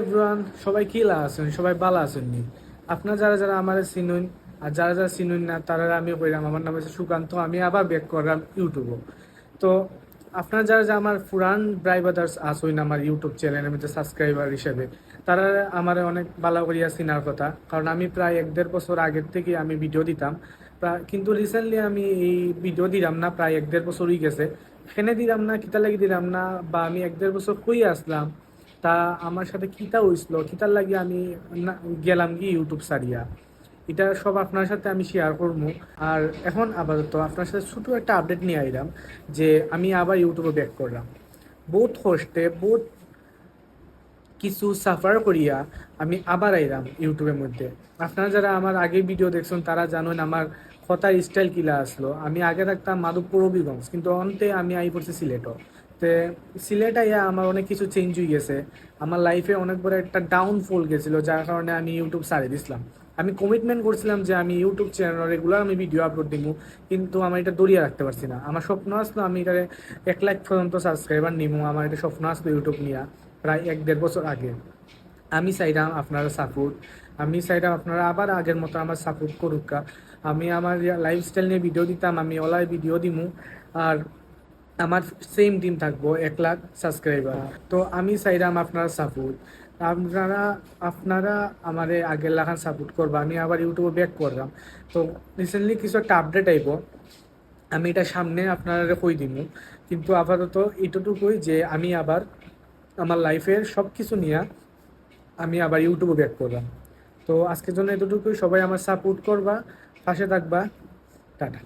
Everyone, সবাই কি আছেন? সবাই ভালো আছেন নি? আপনারা যারা যারা আমার চিনুন আর যারা যারা চিনুন না তারা আমি কইলাম, আমার নাম হচ্ছে সুকান্ত। আমি আবার ব্যাক করলাম ইউটিউবও। তো আপনারা যারা যারা আমার পুরান ব্রাই ব্রাদার্স আসইন আমার ইউটিউব চ্যানেলের মধ্যে সাবস্ক্রাইবার হিসেবে, তারা আমার অনেক ভালো করিয়া চিনার কথা, কারণ আমি প্রায় 1-1.5 বছর আগের থেকে আমি ভিডিও দিতাম। কিন্তু রিসেন্টলি আমি এই ভিডিও দিলাম না, প্রায় 1-1.5 বছর হয়ে গেছে। এখানে দিলাম না, কিতা লাগি দিলাম না, বা আমি 1-1.5 বছর কই আসলাম, তা আমার সাথে কিতা হইছিল, কিতার লাগি আমি গেলাম কি ইউটিউব সারিয়া, এটা সব আপনার সাথে আমি শেয়ার করবো। আর এখন আপাতত আপনার সাথে ছোটো একটা আপডেট নিয়ে আইলাম যে আমি আবার ইউটিউবে ব্যাক করলাম। বহুত কষ্টে, বহুত কিছু সাফার করিয়া আমি আবার আইলাম ইউটিউবের মধ্যে। আপনারা যারা আমার আগে ভিডিও দেখছেন তারা জানেন আমার কথার স্টাইল কিলা আসলো। আমি আগে থাকতাম মাধবপুর হবিগঞ্জ, কিন্তু অন্তে আমি আই পড়ছি সিলেটও। তে সিলেট আইয়া আমার অনেক কিছু চেঞ্জ হয়ে গেছে। আমার লাইফে অনেক বড় একটা ডাউনফল গেছিলো, যার কারণে আমি ইউটিউব ছাড়ে দিছিলাম। আমি কমিটমেন্ট করছিলাম যে আমি ইউটিউব চ্যানেল রেগুলার আমি ভিডিও আপলোড দিব, কিন্তু আমার এটা দরিয়া রাখতে পারছি না। আমার স্বপ্ন আসলো আমি এটারে 1 লাখ পর্যন্ত সাবস্ক্রাইবার নিবো, আমার এটা স্বপ্ন আসলো ইউটিউব নিয়ে প্রায় 1-1.5 বছর আগে। আমি চাইলাম আপনারা সাপোর্ট, আমি চাইলাম আপনারা আবার আগের মতো আমার সাপোর্ট করুকা। আমি আমার লাইফস্টাইল নিয়ে ভিডিও দিতাম, আমি অলায় ভিডিও দিমু। আর আমার সেম টিম থাকবো, 1 লাখ সাবস্ক্রাইবার। তো আমি চাইলাম আপনারা সাপোর্ট, আপনারা আপনারা আমারে আগের লাখান সাপোর্ট করবা। আমি আবার ইউটিউবে ব্যাক করলাম। তো রিসেন্টলি কিছু একটা আপডেট আইব, আমি এটা সামনে আপনারা কই দিমু। কিন্তু আপাতত এতটুকুই যে আমি আবার আমার লাইফের সব কিছু নিয়ে আমি আবার ইউটিউবে ব্যাক করলাম। তো আজকের জন্য এতটুকুই। সবাই আমার সাপোর্ট করবা, পাশে থাকবা। টাটা।